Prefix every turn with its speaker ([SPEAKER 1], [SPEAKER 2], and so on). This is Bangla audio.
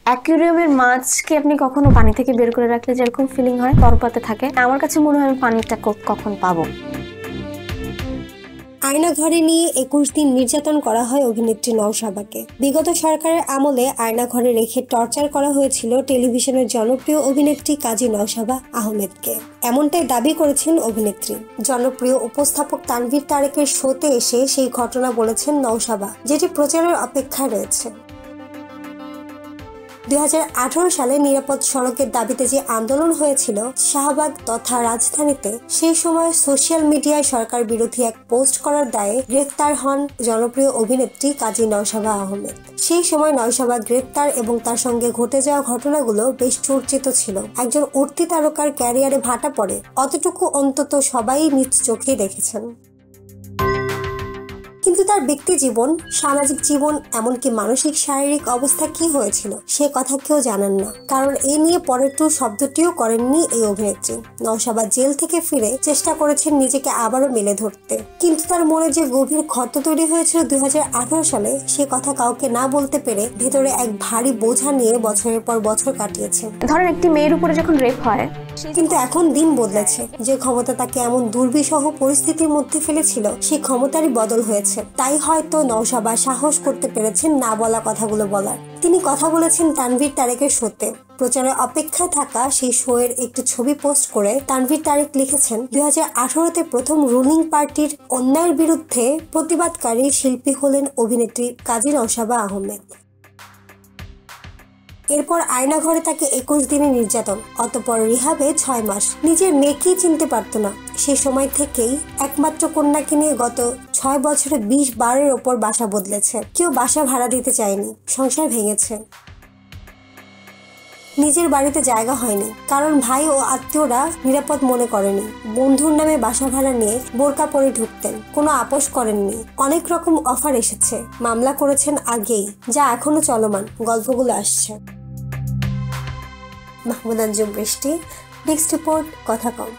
[SPEAKER 1] অ্যাকুয়ারিয়ামের মাছকে আপনি কখনো পানি থেকে বের করে রাখলে যেরকম ফিলিং হয় তরপাতে থাকে, আমার কাছে মনে হয় আমি পানিটা কখন পাবো।
[SPEAKER 2] আয়না ঘরে নিয়ে 21 দিন নির্যাতন করা হয় অভিনেত্রী নওশাবাকে। বিগত সরকারের আমলে আয়না ঘরে রেখে টর্চার করা হয়েছিল টেলিভিশনের জনপ্রিয় অভিনেত্রী কাজী নওশাবা আহমেদকে, এমনটাই দাবি করেছেন অভিনেত্রী। জনপ্রিয় উপস্থাপক তানভীর তারেকের শোতে এসে সেই ঘটনা বলেছেন নওশাবা, যেটি প্রচারের অপেক্ষায় রয়েছে। 2018 সালে নিরাপদ সড়কের দাবিতে যে আন্দোলন হয়েছিল শাহবাগ তথা রাজধানীতে, সেই সময় সোশ্যাল মিডিয়ায় সরকার বিরোধী এক পোস্ট করার দায়ে গ্রেফতার হন জনপ্রিয় অভিনেত্রী কাজী নওশাবা আহমেদ। সেই সময় নওশাবা গ্রেফতার এবং তার সঙ্গে ঘটে যাওয়া ঘটনাগুলো বেশ চর্চিত ছিল। একজন উঠতি তারকার ক্যারিয়ারে ভাটা পড়ে, অতটুকু অন্তত সবাই নিজ চোখেই দেখেছেন। কিন্তু তার ব্যক্তি জীবন, সামাজিক জীবন, এমনকি মানসিক শারীরিক অবস্থা কি হয়েছিল সে কথা কেউ জানেন না, কারণ এ নিয়ে পরের টু শব্দটিও করেননি এই অভিনেত্রী। নওশাবা জেল থেকে ফিরে চেষ্টা করেছেন নিজেকে আবারও মেলে ধরতে, কিন্তু তার মনে যে গভীর ক্ষত তৈরি হয়েছিল 2018 সালে, সে কথা কাউকে না বলতে পেরে ভেতরে এক ভারী বোঝা নিয়ে বছরের পর বছর কাটিয়েছে।
[SPEAKER 1] ধরেন একটি মেয়ের উপরে যখন রেপ হয়,
[SPEAKER 2] কিন্তু এখন দিন বদলেছে। যে ক্ষমতা তাকে এমন দুর্বিষহ পরিস্থিতির মধ্যে ফেলেছিল, সেই ক্ষমতারই বদল হয়েছে। তাই হয়তো নওশাবা সাহস করতে পেরেছেন না বলা কথাগুলো বলার। তিনি কথা বলেছেন তানভীর তারেকের শোতে। প্রচারের অপেক্ষায় থাকা সেই শো এর একটি ছবি পোস্ট করে তানভীর তারেক লিখেছেন, 2018-তে প্রথম রুলিং পার্টির অন্যায়ের বিরুদ্ধে প্রতিবাদকারী শিল্পী হলেন অভিনেত্রী কাজী নওশাবা আহমেদ। এরপর আয়না ঘরে তাকে 21 দিনের নির্যাতন, অতঃপর রিহাবে 6 মাস। নিজের মেয়েকেই চিনতে পারত না। সেই সময় থেকেই একমাত্র কন্যাকে নিয়ে গত 6 বছরে 20 বারের ওপর বাসা বদলেছে। কেউ বাসা ভাড়া দিতে চায়নি, সংসার ভেঙেছে। নিজের বাড়িতে জায়গা হয়নি, কারণ ভাই ও আত্মীয়রা নিরাপদ মনে করেনি। বন্ধুর নামে বাসা ভাড়া নিয়ে বোরকা পরে ঢুকতেন, কোনো আপোষ করেননি। অনেক রকম অফার এসেছে, মামলা করেছেন আগেই, যা এখনো চলমান। গল্পগুলো আসছে। মাহমুদ আঞ্জুম বৃষ্টি, নেক্সট রিপোর্ট, কথা কম।